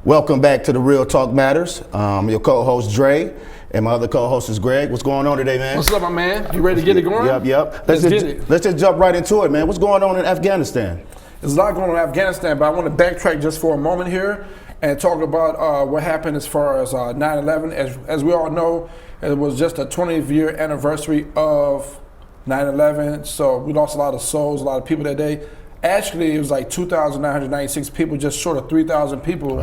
Welcome back to the Real Talk Matters. Your co-host Dre and my other co-host is Greg. What's going on today, man? What's up, my man? You ready to get it going? Yep. Let's just jump right into it, man. What's going on in Afghanistan? There's a lot going on in Afghanistan, but I want to backtrack just for a moment here and talk about what happened as far as 9/11. As we all know, it was just a 20th year anniversary of 9/11, so we lost a lot of souls, a lot of people that day. Actually, it was like 2,996 people, just short of 3,000 people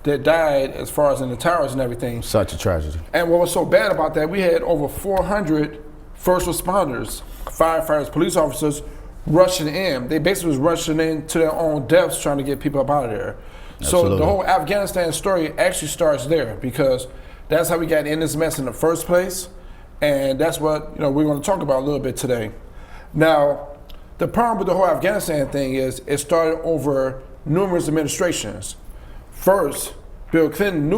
that died as far as in the towers and everything. Such a tragedy. And what was so bad about that, we had over 400 first responders, firefighters, police officers rushing in. They basically was rushing in to their own deaths trying to get people up out of there. Absolutely. So the whole Afghanistan story actually starts there because that's how we got in this mess in the first place. And that's what we're going to talk about a little bit today. Now, the problem with the whole Afghanistan thing is it started over numerous administrations. First, Bill Clinton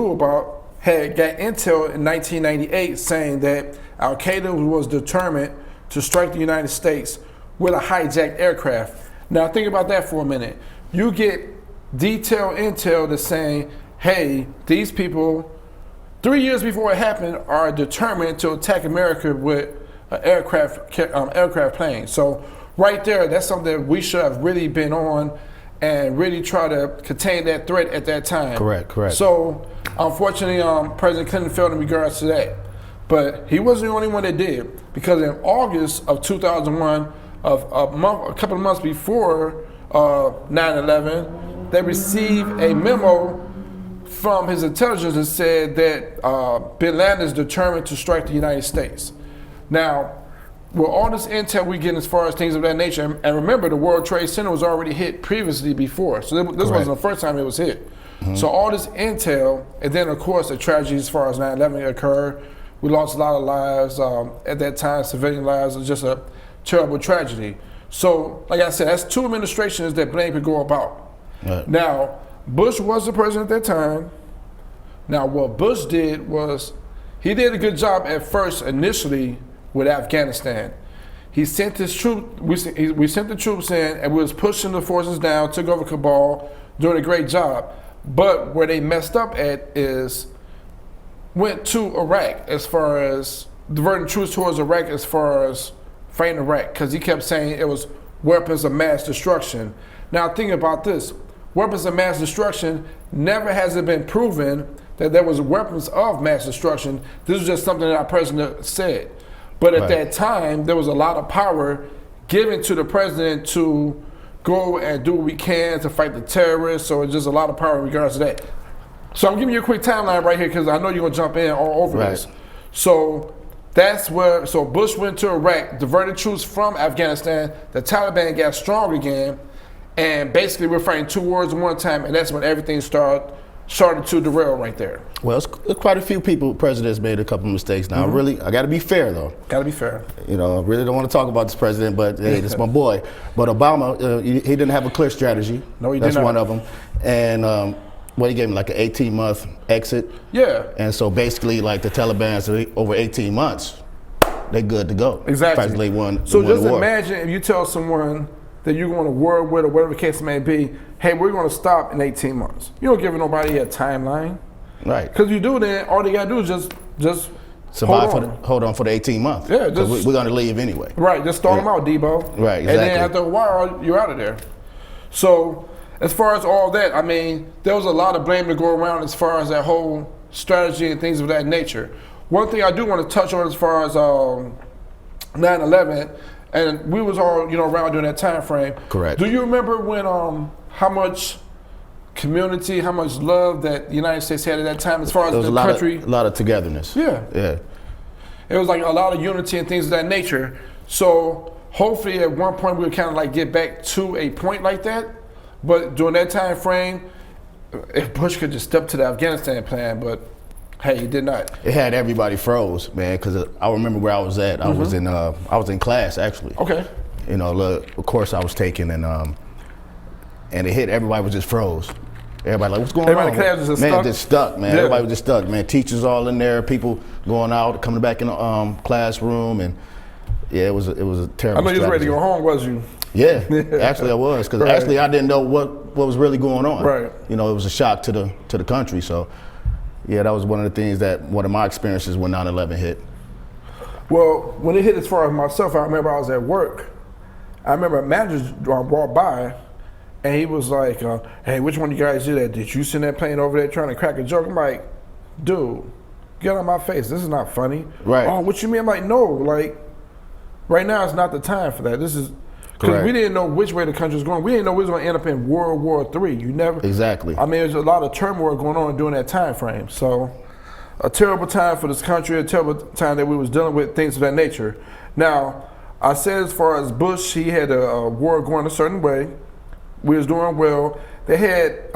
had got intel in 1998 saying that Al-Qaeda was determined to strike the United States with a hijacked aircraft. Now think about that for a minute. You get detailed intel that's saying, hey, these people, 3 years before it happened, are determined to attack America with an aircraft plane. So right there, that's something that we should have really been on and really try to contain that threat at that time. Correct. So unfortunately, President Clinton failed in regards to that. But he wasn't the only one that did, because in August of 2001, a couple of months before 9/11, they received a memo from his intelligence that said that bin Laden is determined to strike the United States. Now, with all this intel we get as far as things of that nature, and remember, the World Trade Center was already hit previously before, so this wasn't the first time it was hit. Mm-hmm. So all this intel, and then of course the tragedy as far as 9/11 occurred, we lost a lot of lives at that time, civilian lives. It was just a terrible tragedy. So, like I said, that's two administrations that blame could go about. Right. Now, Bush was the president at that time. Now, what Bush did was, he did a good job at first initially with Afghanistan. He sent his troops, we sent the troops in, and we was pushing the forces down, took over Kabul, doing a great job. But where they messed up at is went to Iraq as far as diverting troops towards Iraq as far as fighting Iraq, because he kept saying it was weapons of mass destruction. Now think about this, weapons of mass destruction, never has it been proven that there was weapons of mass destruction. This was just something that our president said. But at that time, there was a lot of power given to the president to go and do what we can to fight the terrorists, so it's just a lot of power in regards to that. So I'm giving you a quick timeline right here because I know you're going to jump in all over this. So so Bush went to Iraq, diverted troops from Afghanistan, the Taliban got strong again, and basically we're fighting two wars at one time, and that's when everything started to derail right there. Well, it's quite a few presidents made a couple of mistakes. Now, really, I got to be fair, though. Got to be fair. I really don't want to talk about this president, but hey, that's my boy. But Obama, he didn't have a clear strategy. No, he did not. That's one of them. And he gave him like an 18-month exit. Yeah. And so basically, like the Taliban, over 18 months, they're good to go. Exactly. Practically won. So just imagine if you tell someone that you're going to war with, or whatever the case may be, hey, we're going to stop in 18 months. You don't give nobody a timeline. Right. Because you do that, all they got to do is just survive hold on for the 18 months. Yeah. We're going to leave anyway. Right. Just start them out, Debo. Right, exactly. And then after a while, you're out of there. So as far as all that, I mean, there was a lot of blame to go around as far as that whole strategy and things of that nature. One thing I do want to touch on as far as 9/11, and we was all around during that time frame. Correct. Do you remember when how much community, how much love that the United States had at that time as far as the country? A lot of togetherness. Yeah. It was like a lot of unity and things of that nature. So hopefully at one point we'll kind of like get back to a point like that. But during that time frame, if Bush could just step to the Afghanistan plan, but hey, he did not. It had everybody froze, man, because I remember where I was at. I was in class actually. Okay. A course I was taking, and it hit. Everybody was just froze. Everybody like, what's going on? Class was just stuck, man. Yeah. Everybody was just stuck, man. Teachers all in there, people going out, coming back in the classroom, and yeah, it was a terrible. I know you was ready to go home, was you? Yeah, actually I was, because Right. actually I didn't know what was really going on. Right. You know, it was a shock to the country. So, yeah, that was one of the things one of my experiences when 9/11 hit. Well, when it hit as far as myself, I remember I was at work. I remember a manager walked by, and he was like, "Hey, which one of you guys did that? Did you send that plane over there trying to crack a joke?" I'm like, "Dude, get out of my face. This is not funny." Right. Oh, what you mean? I'm like, "No, like, right now is not the time for that. This is." Because Correct. we didn't know which way the country was going. We didn't know we was going to end up in World War III. You never. Exactly. I mean, there's a lot of turmoil going on during that time frame. So, a terrible time for this country, a terrible time that we was dealing with things of that nature. Now, I said as far as Bush, he had a war going a certain way. We was doing well. They had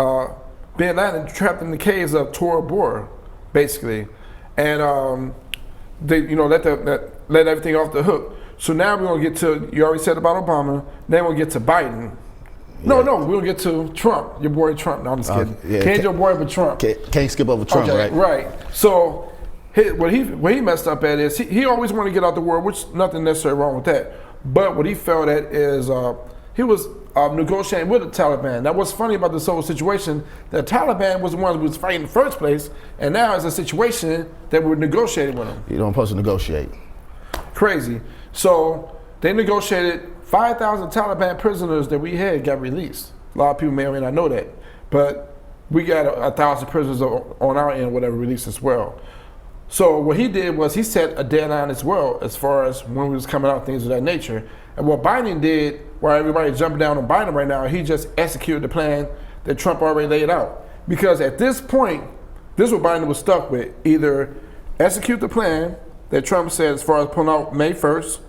Bin Laden trapped in the caves of Tora Bora, basically, and they, let everything off the hook. So now we're gonna get to, you already said about Obama. Then we'll get to Biden. No, we're gonna get to Trump. Your boy Trump. No, I'm just kidding. Yeah, Can't your boy but Trump. Can't skip over Trump, Okay, right. So what he messed up at is he always wanted to get out the war, which nothing necessarily wrong with that. But what he felt at is he was negotiating with the Taliban. Now, what's funny about this whole situation, the Taliban was the ones who was fighting in the first place, and now it's a situation that we're negotiating with them. You don't supposed to negotiate. Crazy. So they negotiated 5,000 Taliban prisoners that we had got released. A lot of people may or may not know that, but we got 1,000 prisoners on our end, whatever, released as well. So what he did was he set a deadline as well as far as when we was coming out, things of that nature. And what Biden did, while everybody's jumping down on Biden right now, he just executed the plan that Trump already laid out. Because at this point, this is what Biden was stuck with. Either execute the plan that Trump said as far as pulling out May 1st,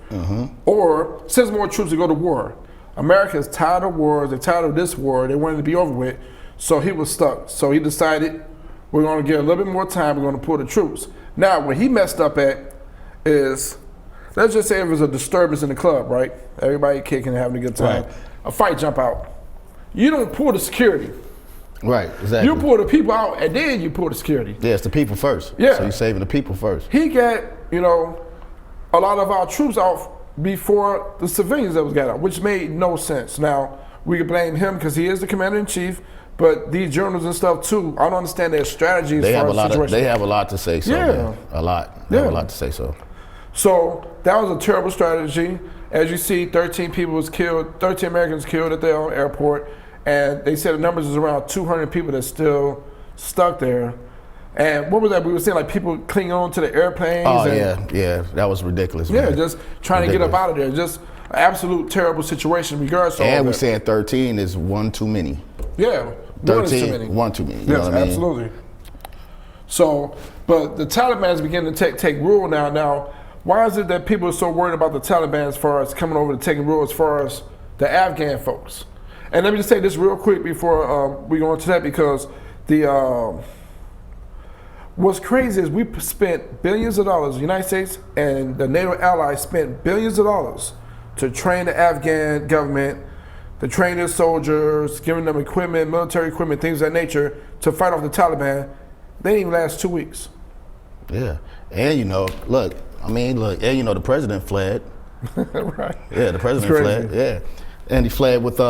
or send more troops to go to war. America is tired of wars. They're tired of this war. They wanted it to be over with. So he was stuck. So he decided, we're going to get a little bit more time. We're going to pull the troops. Now, what he messed up at is, let's just say it was a disturbance in the club, right? Everybody kicking and having a good time. Right. A fight jump out. You don't pull the security. Right, exactly. You pull the people out, and then you pull the security. Yeah, it's the people first. Yeah. So you're saving the people first. He got, a lot of our troops out before the civilians that was got out, which made no sense. Now, we could blame him because he is the commander-in-chief, but these generals and stuff too, I don't understand their strategies. They have a lot to say so. Yeah. Man. A lot. They have a lot to say so. So that was a terrible strategy. As you see, 13 people was killed, 13 Americans killed at their own airport, and they said the numbers is around 200 people that's still stuck there. And what was that? We were saying like people clinging on to the airplanes. Oh, and, yeah, that was ridiculous. Yeah, man. just trying to get up out of there. Just an absolute terrible situation regardless of all And we that. saying 13 is one too many. Yeah, 13, one too many. You know Yes, what I mean? absolutely. So, but the Taliban is beginning to take rule now. Now, why is it that people are so worried about the Taliban as far as coming over to taking rule as far as the Afghan folks? And let me just say this real quick before we go into that, because the what's crazy is we spent billions of dollars, the United States and the NATO allies spent billions of dollars to train the Afghan government, to train their soldiers, giving them equipment, military equipment, things of that nature to fight off the Taliban. They didn't even last 2 weeks. Yeah. And the president fled. Right. Yeah, the president fled. Yeah. And he fled with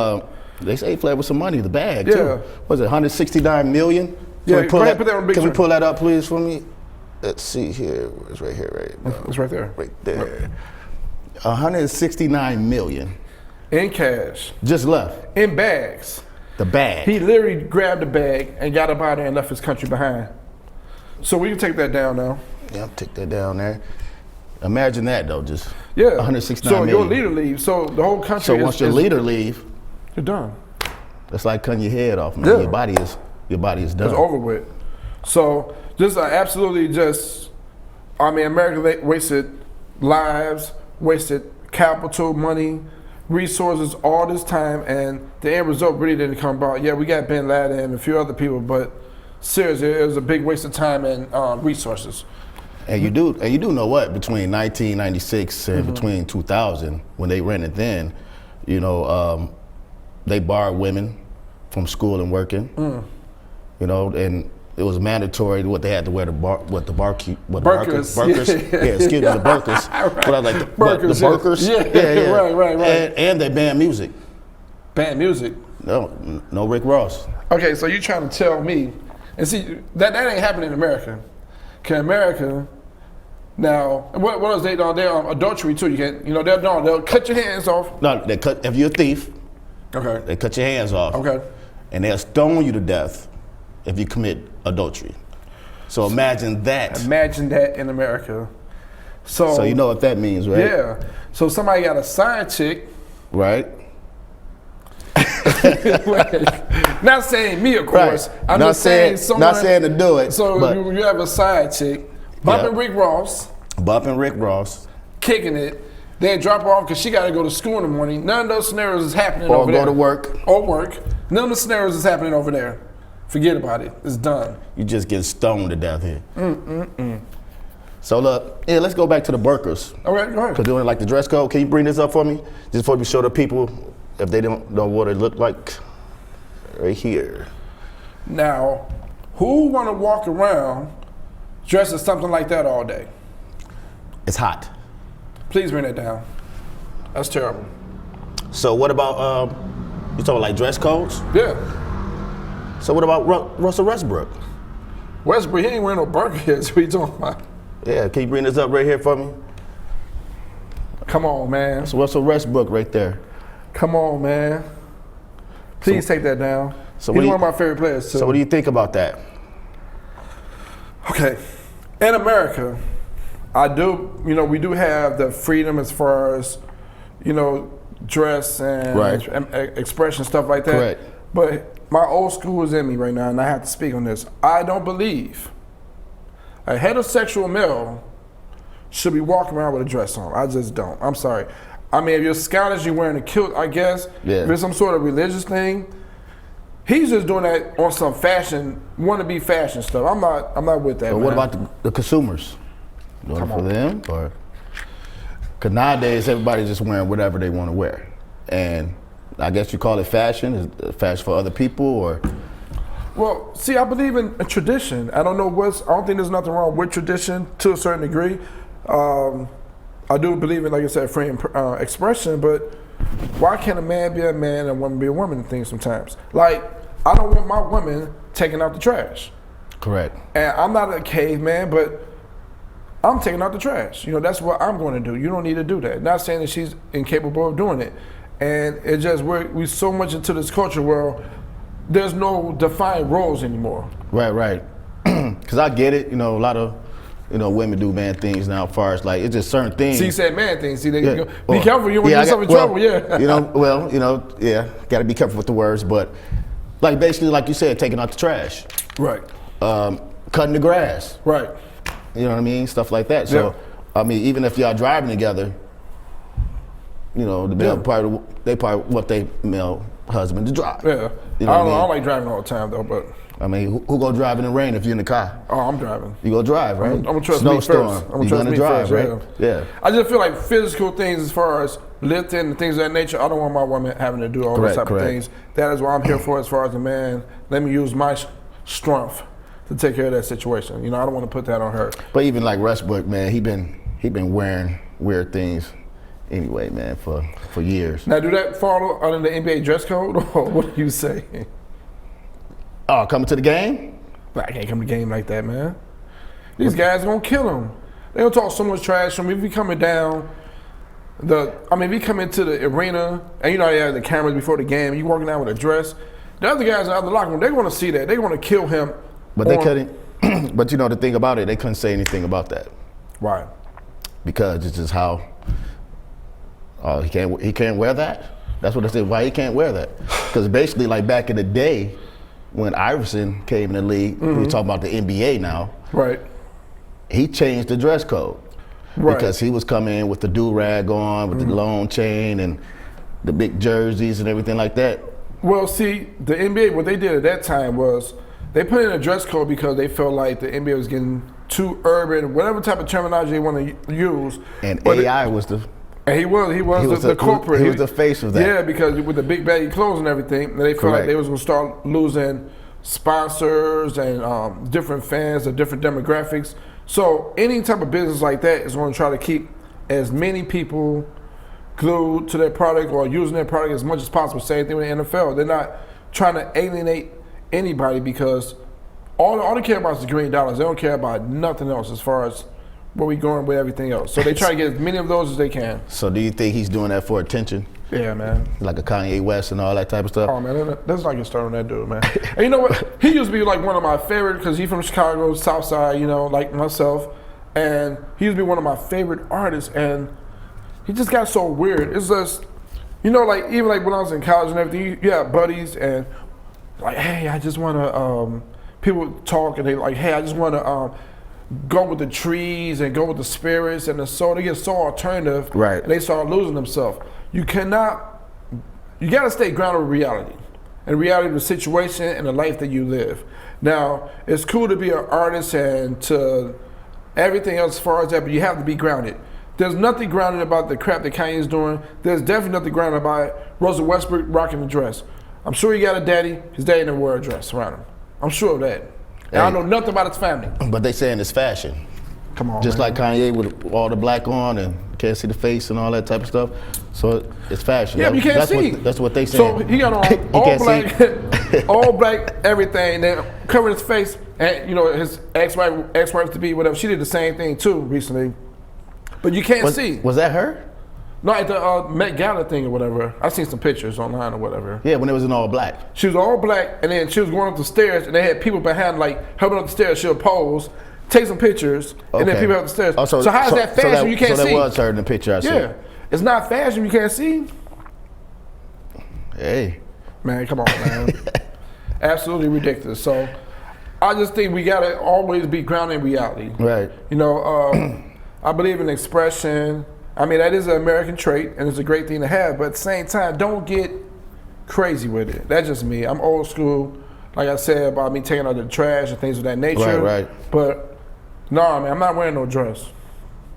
they say he fled with some money, the bag too. Yeah. Was it 169 million? Yeah, go ahead, put that on big Can we screen. pull that up, please, for me? Let's see here. It's right here, right? It's right there. Right there. 169 million. In cash. Just left. In bags. The bag. He literally grabbed the bag and got up out of there and left his country behind. So we can take that down now. Yeah, I'll take that down there. Imagine that though, just Yeah. 169 so million. your leader leaves. So the whole country So once your leader leave, you're done. that's like cutting your head off, man. Yeah. Your body is done. It's over with. So just absolutely America wasted lives, wasted capital, money, resources, all this time, and the end result really didn't come about. Yeah, we got Bin Laden and a few other people, but seriously, it was a big waste of time and resources. And you do know what? Between 1996 and between 2000, when they ran it then, they barred women from school and working. And it was mandatory what they had to wear the Burkas. excuse me, the burkas. Right. But I like the Burkas, burkas. Yeah. Right. And they banned music. Banned music. No Rick Ross. Okay, so you trying to tell me, and see that ain't happening in America. Okay, America. Now, what else they do? They're adultery too. You can't, they'll cut your hands off. No, they cut if you're a thief. Okay. They cut your hands off. Okay. And they'll stone you to death if you commit adultery. So imagine that. Imagine that in America. So you know what that means, right? Yeah. So somebody got a side chick. Right. Not saying me, of course. Right. I'm not just saying someone. Not saying to do it. So you have a side chick bumping Rick Ross. Bumping Rick Ross. Kicking it. Then drop her off because she got to go to school in the morning. None of those scenarios is happening over there. Or go to work. Or work. None of the scenarios is happening over there. Forget about it. It's done. You just get stoned to death here. So look, let's go back to the burkas. Okay, go ahead. Because doing like the dress code, can you bring this up for me? Just before we show the people, if they don't know what it looked like, right here. Now, who want to walk around dressed as something like that all day? It's hot. Please bring that down. That's terrible. So what about, you talking like dress codes? Yeah. So what about Russell Westbrook? Westbrook, he ain't wearing no burqa yet, so what you talking about? Yeah, can you bring this up right here for me? Come on, man. That's Russell Westbrook right there. Come on, man. Please take that down. So he's one of my favorite players, too. So what do you think about that? Okay. In America, we do have the freedom as far as, dress and expression, stuff like that. Correct. But my old school is in me right now, and I have to speak on this. I don't believe a heterosexual male should be walking around with a dress on. I just don't. I'm sorry. I mean, if you're Scottish, you're wearing a kilt, I guess. Yeah. If it's some sort of religious thing, he's just doing that on some fashion, wannabe fashion stuff. I'm not with that. But man. what about the consumers? Doing it for them, or because nowadays everybody's just wearing whatever they want to wear, and I guess you call it fashion. Is it fashion for other people, or? Well, see, I believe in tradition. I don't think there's nothing wrong with tradition to a certain degree. I do believe in, like I said, free expression, but why can't a man be a man and a woman be a woman and things sometimes? Like, I don't want my woman taking out the trash. Correct. And I'm not a caveman, but I'm taking out the trash. That's what I'm going to do. You don't need to do that. Not saying that she's incapable of doing it. And it just, we're so much into this culture where there's no defined roles anymore. Right. Because I get it. A lot of, women do man things now. As far as like, it's just certain things. See, you said man things. See, be careful. You don't get yourself in trouble. Yeah. Got to be careful with the words. But like basically, like you said, taking out the trash. Right. Cutting the grass. Right. You know what I mean? Stuff like that. So, I mean, even if y'all driving together, the male probably want their male husband to drive. Yeah. I don't like driving all the time though, but. I mean, who go drive in the rain if you're in the car? Oh, I'm driving. You go drive, right? I'm gonna trust me first. You're gonna drive, right? Yeah. I just feel like physical things as far as lifting and things of that nature, I don't want my woman having to do all those type of things. That is what I'm here for as far as a man. Let me use my strength to take care of that situation. I don't want to put that on her. But even like Westbrook, man, he been wearing weird things anyway, man, for years. Now, do that fall under the NBA dress code, or what do you say? Oh, coming to the game? I can't come to the game like that, man. These guys are gonna kill him. They gonna talk so much trash from me. If we coming down if we come into the arena and you have the cameras before the game, and you walking out with a dress, the other guys in the other locker room, they want to see that. They want to kill him. But they couldn't. But the thing about it, they couldn't say anything about that. Why? Because it's just how he can't wear that. That's what they said. Why he can't wear that? Because basically, like back in the day, when Iverson came in the league, we talking about the NBA now. Right. He changed the dress code. Right. Because he was coming in with the do-rag on, with the long chain and the big jerseys and everything like that. Well, see, the NBA, what they did at that time was they put in a dress code because they felt like the NBA was getting too urban, whatever type of terminology they want to use. And AI was the... And he was the culprit. He was the face of that. Yeah, because with the big baggy clothes and everything, they felt like they was going to start losing sponsors and different fans of different demographics. So any type of business like that is going to try to keep as many people glued to their product or using their product as much as possible. Same thing with the NFL. They're not trying to alienate anybody because all they care about is the green dollars. They don't care about nothing else as far as where we going with everything else. So they try to get as many of those as they can. So do you think he's doing that for attention? Yeah, man. Like a Kanye West and all that type of stuff? Oh, man, let's not get started on that dude, man. And you know what? He used to be like one of my favorite because he's from Chicago, South Side, you know, like myself. And he used to be one of my favorite artists. And he just got so weird. It's just, you know, like even like when I was in college and everything, you have buddies and like, hey, I just want to, people talk and they like, hey, I just want to go with the trees and go with the spirits and the soul. They get so alternative. Right. And they start losing themselves. You got to stay grounded with reality and reality of the situation and the life that you live. Now, it's cool to be an artist and to everything else as far as that, but you have to be grounded. There's nothing grounded about the crap that Kanye's doing. There's definitely nothing grounded about Russell Westbrook rocking a dress. I'm sure he got a daddy. His daddy never wear a dress around him. I'm sure of that. And I don't know nothing about his family. But they saying it's fashion. Come on, just man. like Kanye with all the black on and can't see the face and all that type of stuff. So it's fashion. Yeah, but you can't that's see. That's what they So saying. he got on all black, all black everything. Then covered his face, and you know his ex-wife to be whatever. She did the same thing too recently. But you can't see. Was that her? No, at the Met Gala thing or whatever. I seen some pictures online or whatever. Yeah, when it was in all black. She was all black, and then she was going up the stairs, and they had people behind, like helping up the stairs. She'll pose, take some pictures, and then people up the stairs. Oh, so how is that fashion? You can't see. So that was her in the picture I saw. Yeah, it's not fashion. You can't see. Hey, man, come on, man. Absolutely ridiculous. So I just think we gotta always be grounded in reality. Right. You know, I believe in expression. I mean, that is an American trait, and it's a great thing to have. But at the same time, don't get crazy with it. That's just me. I'm old school. Like I said about me taking out the trash and things of that nature. Right. But no, man, I'm not wearing no dress.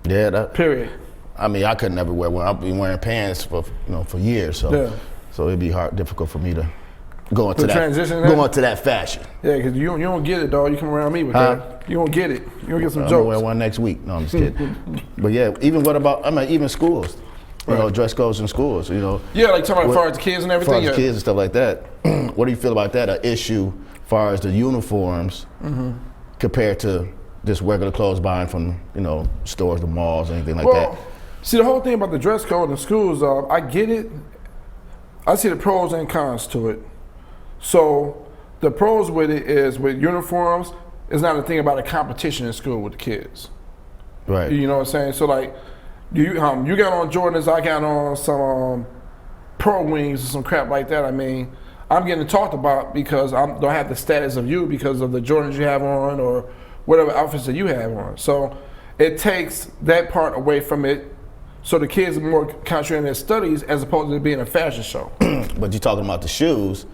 Yeah. Period. I mean, I could never wear one. I've been wearing pants for years. So it'd be difficult for me to go into that fashion. Yeah, because you don't get it, dog. You come around me with that. You don't get it. You don't get some I'm jokes. gonna wear one next week. No, I'm just kidding. But yeah, even schools. You know, dress codes in schools. You know. Yeah, like talking about as far as the kids and everything. As far as the kids and stuff like that. What do you feel about that? An issue as far as the uniforms compared to just regular clothes buying from stores, the malls, anything like that. See, the whole thing about the dress code in schools, I get it. I see the pros and cons to it. So the pros with it is with uniforms, it's not a thing about a competition in school with the kids. Right. You know what I'm saying? So like, you got on Jordans, I got on some Pro Wings or some crap like that. I mean, I'm getting talked about because I don't have the status of you because of the Jordans you have on or whatever outfits that you have on. So it takes that part away from it. So the kids are more concentrated on their studies as opposed to being a fashion show. But you're talking about the shoes,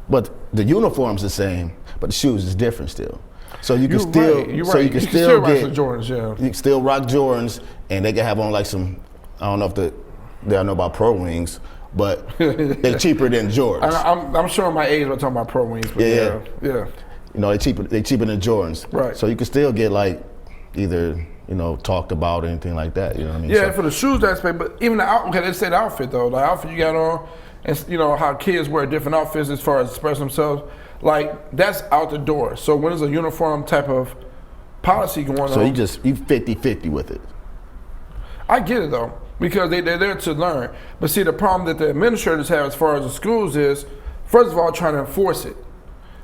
but the uniform's the same, but the shoes is different still. So you can still rock some Jordans, yeah. You can still rock Jordans, and they can have on like some, I don't know if they know about Pro Wings, but they're cheaper than Jordans. I'm showing my age when I'm talking about Pro Wings, but yeah. You know, they cheaper than Jordans. Right. So you can still get like either talked about or anything like that. You know what I mean? Yeah, for the shoes aspect, but even the outfit, they say the outfit though, the outfit you got on, and how kids wear different outfits as far as express themselves, like that's out the door. So when there's a uniform type of policy going on. So you 50-50 with it. I get it though, because they're there to learn. But see, the problem that the administrators have as far as the schools is, first of all, trying to enforce it.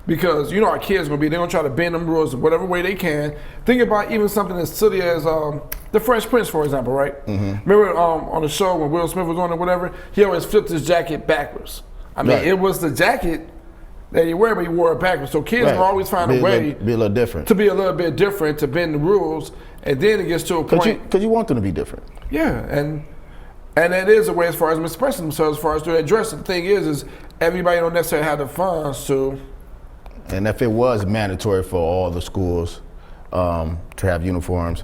Because our kids they're gonna try to bend them rules in whatever way they can. Think about even something as silly as the Fresh Prince, for example, right? Mm-hmm. Remember on the show when Will Smith was on or whatever, he always flipped his jacket backwards. I mean, It was the jacket that he wore, but he wore it backwards. So kids will always find a way be a little different. To be a little bit different, to bend the rules, and then it gets to a point. Because you want them to be different. Yeah, and that is a way as far as them expressing themselves, as far as to address it. The thing is everybody don't necessarily have the funds to. And if it was mandatory for all the schools to have uniforms,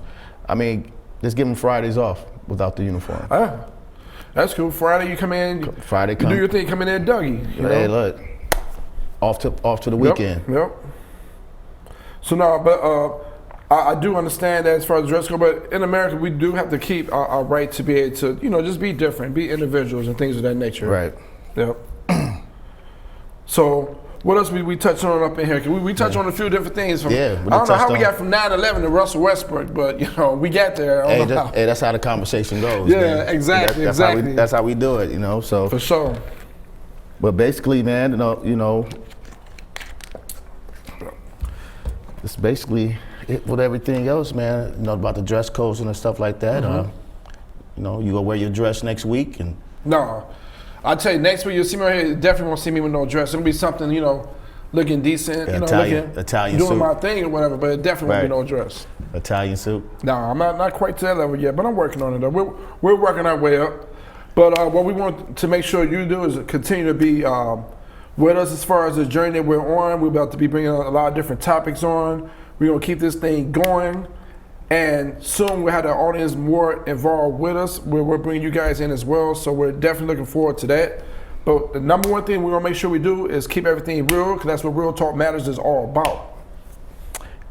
I mean, just give them Fridays off without the uniform. That's cool. Friday you come in. Friday you do your thing. Come in there, Dougie. Hey, look. off to the weekend. Yep. So no, but I do understand that as far as dress code, but in America we do have to keep our right to be able to, just be different, be individuals and things of that nature. Right. Yep. So what else we touched on up in here? We touched on a few different things. I don't know how we got from 9/11 to Russell Westbrook, but we got there. Hey, that's how the conversation goes. Yeah, man. exactly. That's how we do it. So for sure. But basically, man, it's basically it with everything else, man. About the dress codes and stuff like that. You gonna wear your dress next week and. No. I'll tell you, next week you'll see me right here. You definitely won't see me with no dress. It'll be something, looking decent, Italian doing suit. my thing or whatever, but it definitely won't be no dress. Italian suit? No, I'm not quite to that level yet, but I'm working on it though. We're working our way up. But what we want to make sure you do is continue to be with us as far as the journey that we're on. We're about to be bringing a lot of different topics on. We're going to keep this thing going. And soon we'll have the audience more involved with us. We're bringing you guys in as well, so we're definitely looking forward to that. But the number one thing we're gonna make sure we do is keep everything real, because that's what Real Talk Matters is all about.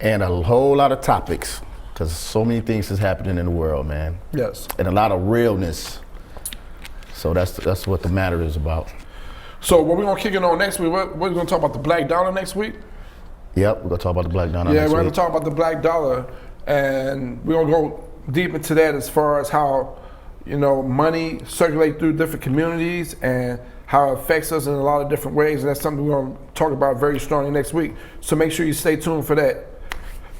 And a whole lot of topics, because so many things is happening in the world, man. Yes. And a lot of realness. So that's what the matter is about. So what we're gonna kick it on next week, we're gonna talk about the black dollar next week? Yep, we're gonna talk about the black dollar next week. Yeah, we're gonna talk about the black dollar. And we're gonna go deep into that as far as how, money circulate through different communities and how it affects us in a lot of different ways. And that's something we're gonna talk about very strongly next week. So make sure you stay tuned for that.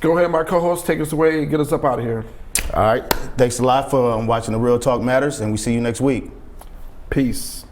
Go ahead, my co-host, take us away and get us up out of here. All right, thanks a lot for watching the Real Talk Matters, and we see you next week. Peace.